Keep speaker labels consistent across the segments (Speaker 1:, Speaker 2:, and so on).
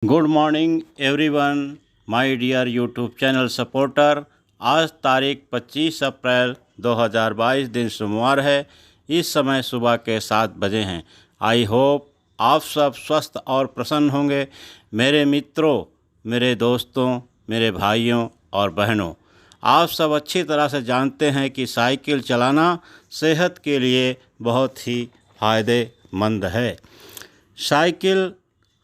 Speaker 1: Good morning everyone, my dear YouTube channel supporter. आज तारीख 25 अप्रैल 2022 दिन सोमवार है। इस समय सुबह के 7 बजे हैं। आई होप आप सब स्वस्थ और प्रसन्न होंगे। मेरे मित्रों, मेरे दोस्तों, मेरे भाइयों और बहनों, आप सब अच्छी तरह से जानते हैं कि साइकिल चलाना सेहत के लिए बहुत ही फ़ायदेमंद है। साइकिल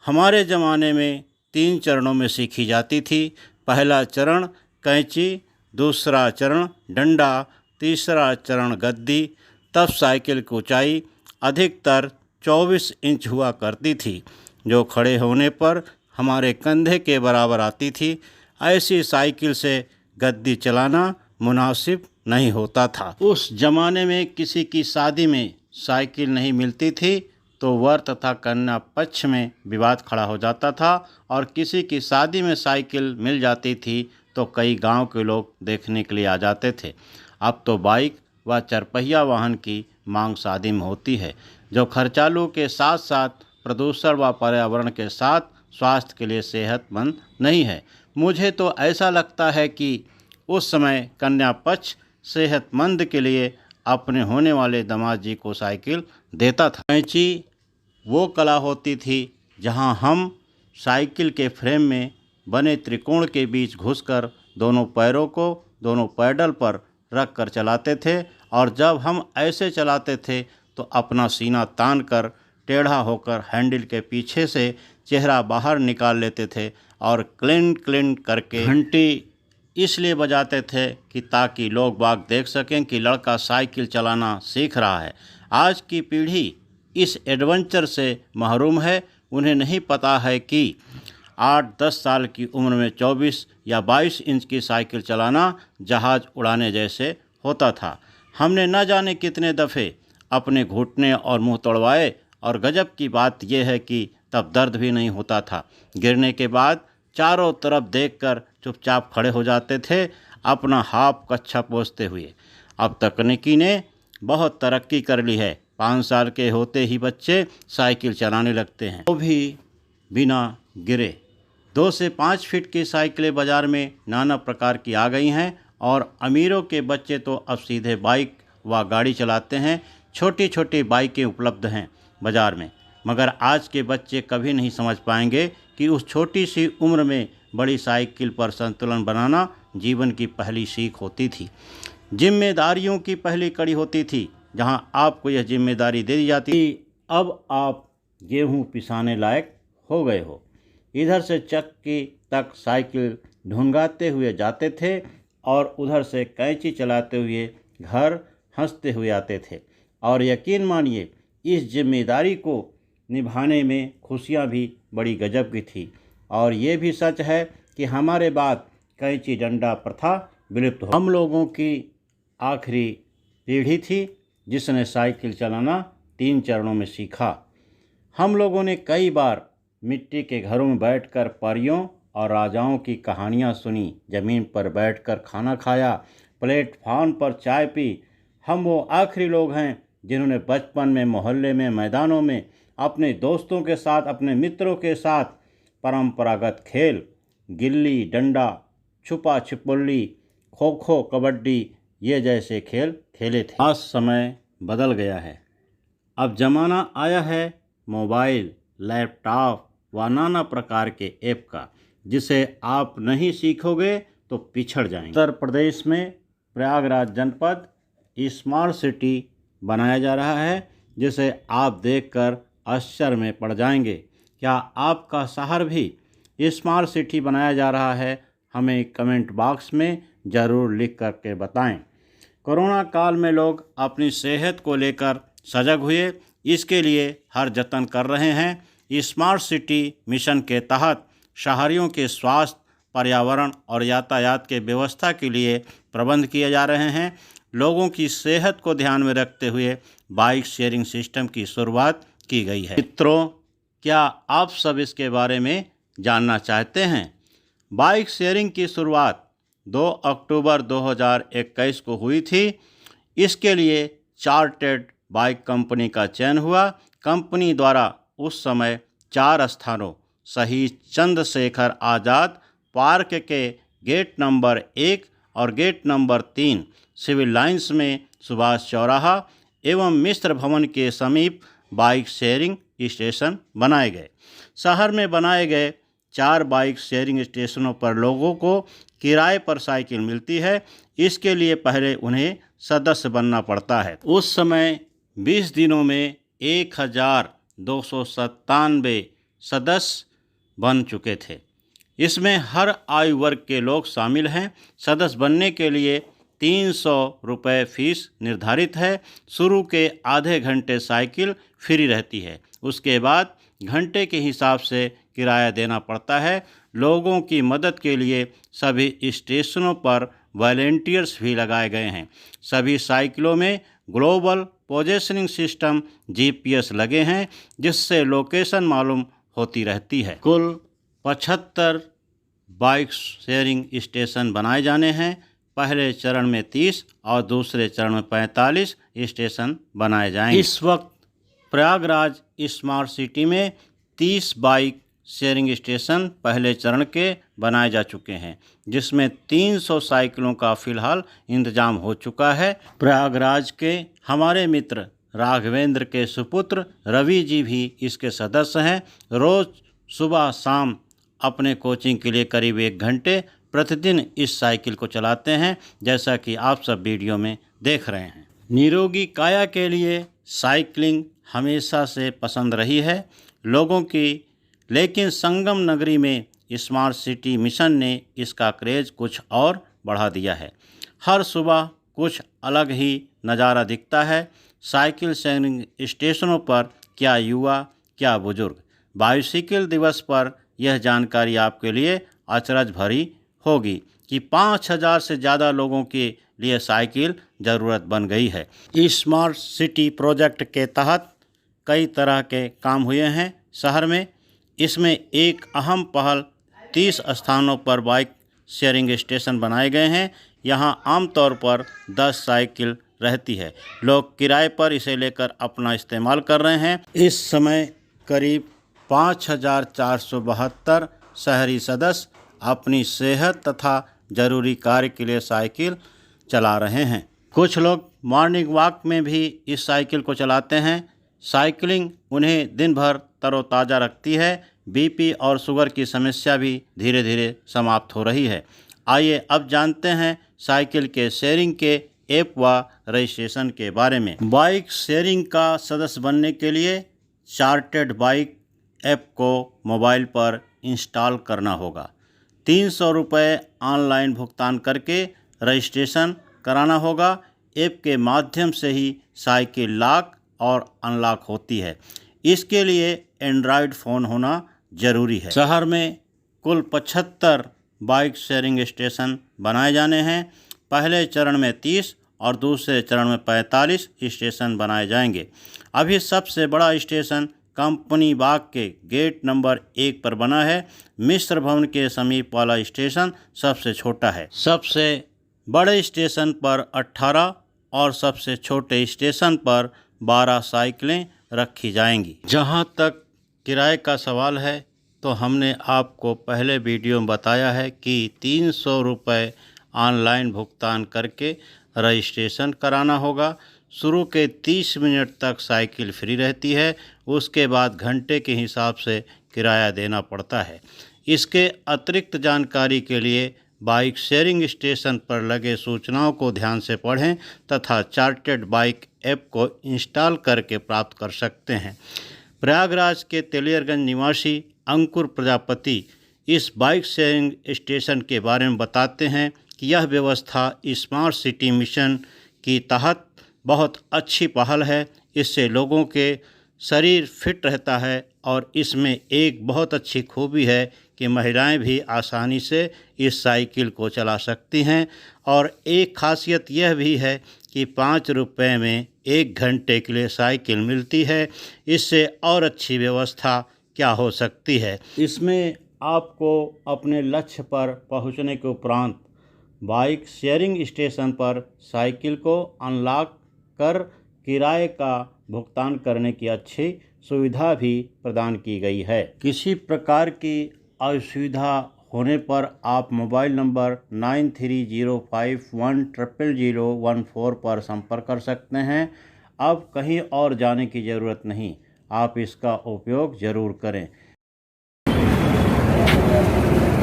Speaker 1: हमारे ज़माने में 3 चरणों में सीखी जाती थी। पहला चरण कैंची, दूसरा चरण डंडा, तीसरा चरण गद्दी। तब साइकिल की ऊंचाई अधिकतर 24 इंच हुआ करती थी, जो खड़े होने पर हमारे कंधे के बराबर आती थी। ऐसी साइकिल से गद्दी चलाना मुनासिब नहीं होता था। उस ज़माने में किसी की शादी में साइकिल नहीं मिलती थी तो वर तथा कन्या पक्ष में विवाद खड़ा हो जाता था, और किसी की शादी में साइकिल मिल जाती थी तो कई गांव के लोग देखने के लिए आ जाते थे। अब तो बाइक व चरपहिया वाहन की मांग शादी में होती है, जो खर्चालू के साथ साथ प्रदूषण व पर्यावरण के साथ स्वास्थ्य के लिए सेहतमंद नहीं है। मुझे तो ऐसा लगता है कि उस समय कन्या पक्ष सेहतमंद के लिए अपने होने वाले दामाद जी को साइकिल देता था। कैंची वो कला होती थी जहां हम साइकिल के फ्रेम में बने त्रिकोण के बीच घुसकर दोनों पैरों को दोनों पैडल पर रख कर चलाते थे, और जब हम ऐसे चलाते थे तो अपना सीना तान कर टेढ़ा होकर हैंडल के पीछे से चेहरा बाहर निकाल लेते थे और क्लिन क्लिन करके घंटी इसलिए बजाते थे कि ताकि लोग बाग देख सकें कि लड़का साइकिल चलाना सीख रहा है। आज की पीढ़ी इस एडवेंचर से महरूम है। उन्हें नहीं पता है कि 8-10 साल की उम्र में 24 या 22 इंच की साइकिल चलाना जहाज़ उड़ाने जैसे होता था। हमने न जाने कितने दफ़े अपने घुटने और मुंह तोड़वाए, और गजब की बात यह है कि तब दर्द भी नहीं होता था। गिरने के बाद चारों तरफ देखकर चुपचाप खड़े हो जाते थे, अपना हाफ कच्छा पोंछते हुए। अब तकनीकी ने बहुत तरक्की कर ली है। 5 साल के होते ही बच्चे साइकिल चलाने लगते हैं, वो भी बिना गिरे। 2 से 5 फीट की साइकिलें बाज़ार में नाना प्रकार की आ गई हैं, और अमीरों के बच्चे तो अब सीधे बाइक व गाड़ी चलाते हैं। छोटी छोटी बाइकें उपलब्ध हैं बाज़ार में, मगर आज के बच्चे कभी नहीं समझ पाएंगे कि उस छोटी सी उम्र में बड़ी साइकिल पर संतुलन बनाना जीवन की पहली सीख होती थी, जिम्मेदारियों की पहली कड़ी होती थी, जहां आपको यह जिम्मेदारी दे दी जाती कि अब आप गेहूं पिसाने लायक हो गए हो। इधर से चक्की तक साइकिल ढूंढाते हुए जाते थे, और उधर से कैंची चलाते हुए घर हंसते हुए आते थे। और यकीन मानिए, इस जिम्मेदारी को निभाने में खुशियां भी बड़ी गजब की थी। और ये भी सच है कि हमारे बाद कैंची डंडा प्रथा विलुप्त हो। हम लोगों की आखिरी पीढ़ी थी जिसने साइकिल चलाना 3 चरणों में सीखा। हम लोगों ने कई बार मिट्टी के घरों में बैठकर परियों और राजाओं की कहानियां सुनी, ज़मीन पर बैठकर खाना खाया, प्लेटफॉर्म पर चाय पी। हम वो आखिरी लोग हैं जिन्होंने बचपन में मोहल्ले में मैदानों में अपने दोस्तों के साथ, अपने मित्रों के साथ परंपरागत खेल गिल्ली डंडा, छुपा छिपुल्ली, खो खो, कबड्डी ये जैसे खेल खेले थे। आज समय बदल गया है। अब ज़माना आया है मोबाइल, लैपटॉप व नाना प्रकार के ऐप का, जिसे आप नहीं सीखोगे तो पिछड़ जाएंगे। उत्तर प्रदेश में प्रयागराज जनपद स्मार्ट सिटी बनाया जा रहा है, जिसे आप देखकर आश्चर्य में पड़ जाएंगे। क्या आपका शहर भी स्मार्ट सिटी बनाया जा रहा है? हमें कमेंट बॉक्स में ज़रूर लिख करके बताएं। कोरोना काल में लोग अपनी सेहत को लेकर सजग हुए, इसके लिए हर जतन कर रहे हैं। स्मार्ट सिटी मिशन के तहत शहरियों के स्वास्थ्य, पर्यावरण और यातायात के व्यवस्था के लिए प्रबंध किए जा रहे हैं। लोगों की सेहत को ध्यान में रखते हुए बाइक शेयरिंग सिस्टम की शुरुआत की गई है। मित्रों, क्या आप सब इसके बारे में जानना चाहते हैं? बाइक शेयरिंग की शुरुआत 2 अक्टूबर 2021 को हुई थी। इसके लिए चार्टर्ड बाइक कंपनी का चयन हुआ। कंपनी द्वारा उस समय 4 स्थानों शहीद चंद्रशेखर आज़ाद पार्क के गेट नंबर 1 और गेट नंबर 3 सिविल लाइंस में सुभाष चौराहा एवं मिश्र भवन के समीप बाइक शेयरिंग स्टेशन बनाए गए। शहर में बनाए गए 4 बाइक शेयरिंग स्टेशनों पर लोगों को किराए पर साइकिल मिलती है। इसके लिए पहले उन्हें सदस्य बनना पड़ता है। उस समय 20 दिनों में 1297 सदस्य बन चुके थे। इसमें हर आयु वर्ग के लोग शामिल हैं। सदस्य बनने के लिए 300 रुपये फीस निर्धारित है। शुरू के आधे घंटे साइकिल फ्री रहती है, उसके बाद घंटे के हिसाब से किराया देना पड़ता है। लोगों की मदद के लिए सभी स्टेशनों पर वॉलंटियर्स भी लगाए गए हैं। सभी साइकिलों में ग्लोबल पोजीशनिंग सिस्टम GPS लगे हैं, जिससे लोकेशन मालूम होती रहती है। कुल 75 बाइक शेयरिंग स्टेशन बनाए जाने हैं। पहले चरण में 30 और दूसरे चरण में 45 स्टेशन बनाए जाएंगे। इस वक्त प्रयागराज स्मार्ट सिटी में 30 बाइक शेयरिंग स्टेशन पहले चरण के बनाए जा चुके हैं, जिसमें 300 साइकिलों का फिलहाल इंतजाम हो चुका है। प्रयागराज के हमारे मित्र राघवेंद्र के सुपुत्र रवि जी भी इसके सदस्य हैं। रोज़ सुबह शाम अपने कोचिंग के लिए करीब 1 घंटे प्रतिदिन इस साइकिल को चलाते हैं, जैसा कि आप सब वीडियो में देख रहे हैं। निरोगी काया के लिए साइकिलिंग हमेशा से पसंद रही है लोगों की, लेकिन संगम नगरी में स्मार्ट सिटी मिशन ने इसका क्रेज़ कुछ और बढ़ा दिया है। हर सुबह कुछ अलग ही नज़ारा दिखता है। साइकिल शेयरिंग स्टेशनों पर क्या युवा क्या बुजुर्ग। बाइसिकल दिवस पर यह जानकारी आपके लिए अचरज भरी होगी कि 5000 से ज़्यादा लोगों के लिए साइकिल ज़रूरत बन गई है। स्मार्ट सिटी प्रोजेक्ट के तहत कई तरह के काम हुए हैं शहर में। इसमें एक अहम पहल 30 स्थानों पर बाइक शेयरिंग स्टेशन बनाए गए हैं। यहां आमतौर पर 10 साइकिल रहती है। लोग किराए पर इसे लेकर अपना इस्तेमाल कर रहे हैं। इस समय करीब 5472 शहरी सदस्य अपनी सेहत तथा ज़रूरी कार्य के लिए साइकिल चला रहे हैं। कुछ लोग मॉर्निंग वॉक में भी इस साइकिल को चलाते हैं। साइकिलिंग उन्हें दिन भर तरोताज़ा रखती है। BP और शुगर की समस्या भी धीरे धीरे समाप्त हो रही है। आइए अब जानते हैं साइकिल के शेयरिंग के ऐप व रजिस्ट्रेशन के बारे में। बाइक शेयरिंग का सदस्य बनने के लिए चार्टेड बाइक ऐप को मोबाइल पर इंस्टॉल करना होगा। 300 रुपये ऑनलाइन भुगतान करके रजिस्ट्रेशन कराना होगा। ऐप के माध्यम से ही साइकिल लॉक और अनलॉक होती है। इसके लिए एंड्रॉयड फ़ोन होना ज़रूरी है। शहर में कुल 75 बाइक शेयरिंग स्टेशन बनाए जाने हैं। पहले चरण में 30 और दूसरे चरण में 45 स्टेशन बनाए जाएंगे। अभी सबसे बड़ा स्टेशन कंपनी बाग के गेट नंबर 1 पर बना है। मिश्र भवन के समीप वाला स्टेशन सबसे छोटा है। सबसे बड़े स्टेशन पर 18 और सबसे छोटे स्टेशन पर 12 साइकिलें रखी जाएंगी। जहां तक किराए का सवाल है तो हमने आपको पहले वीडियो में बताया है कि 300 रुपये ऑनलाइन भुगतान करके रजिस्ट्रेशन कराना होगा। शुरू के 30 मिनट तक साइकिल फ्री रहती है, उसके बाद घंटे के हिसाब से किराया देना पड़ता है। इसके अतिरिक्त जानकारी के लिए बाइक शेयरिंग स्टेशन पर लगे सूचनाओं को ध्यान से पढ़ें तथा चार्टेड बाइक ऐप को इंस्टॉल करके प्राप्त कर सकते हैं। प्रयागराज के तेलियरगंज निवासी अंकुर प्रजापति इस बाइक शेयरिंग स्टेशन के बारे में बताते हैं कि यह व्यवस्था स्मार्ट सिटी मिशन की तहत बहुत अच्छी पहल है। इससे लोगों के शरीर फिट रहता है और इसमें एक बहुत अच्छी खूबी है कि महिलाएं भी आसानी से इस साइकिल को चला सकती हैं। और एक खासियत यह भी है कि 5 रुपये में 1 घंटे के लिए साइकिल मिलती है। इससे और अच्छी व्यवस्था क्या हो सकती है। इसमें आपको अपने लक्ष्य पर पहुंचने के उपरांत बाइक शेयरिंग स्टेशन पर साइकिल को अनलॉक कर किराए का भुगतान करने की अच्छी सुविधा भी प्रदान की गई है। किसी प्रकार की असुविधा होने पर आप मोबाइल नंबर 9305100014 पर संपर्क कर सकते हैं। अब कहीं और जाने की ज़रूरत नहीं, आप इसका उपयोग ज़रूर करें।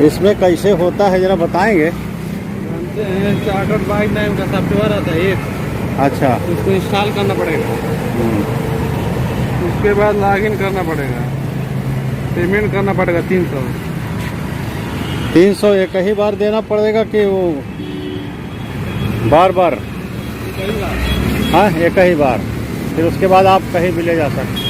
Speaker 1: इसमें कैसे होता है ज़रा बताएंगे?
Speaker 2: चार्टर्ड बाइक नाम का सॉफ्टवेयर आता है एक।
Speaker 1: अच्छा,
Speaker 2: उसको इंस्टॉल करना पड़ेगा, उसके बाद लॉगिन करना पड़ेगा, पेमेंट करना पड़ेगा
Speaker 1: 300 एक ही बार देना पड़ेगा कि वो बार बार? हाँ, एक ही बार, फिर उसके बाद आप कहीं भी ले जा सकते हैं।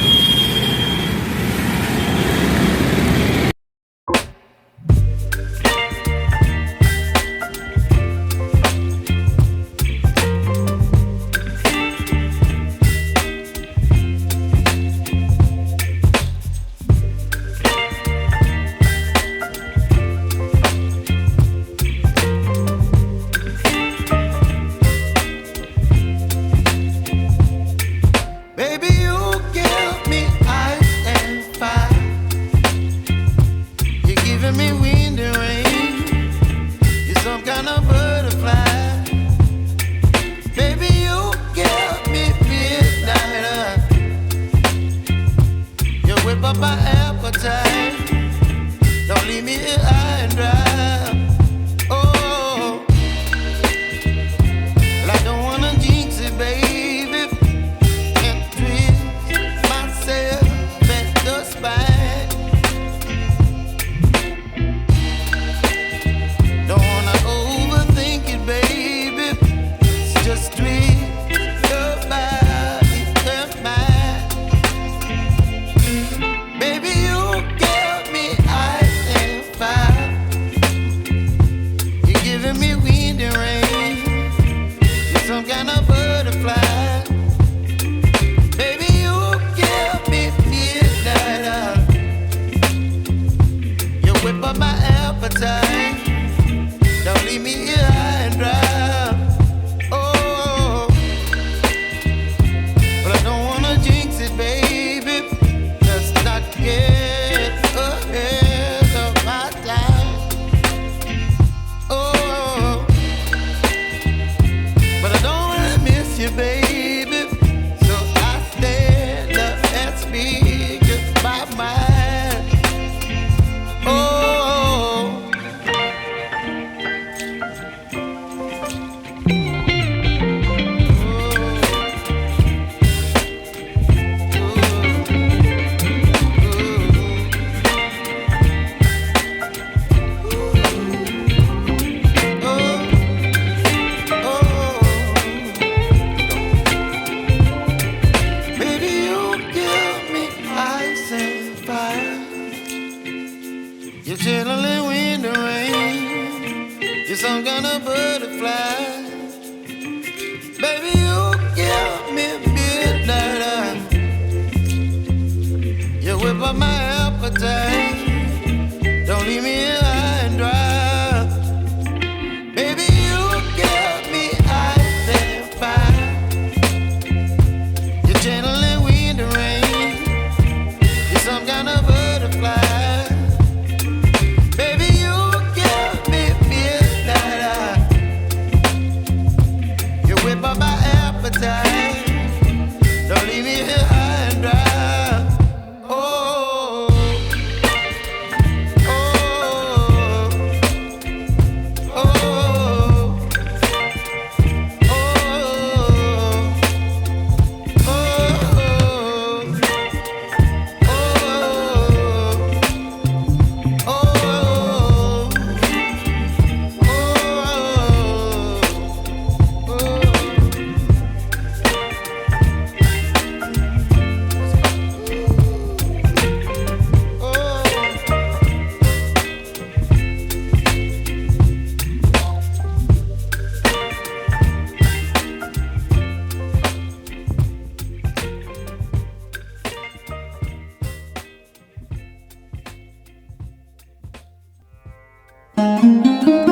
Speaker 3: Thank you.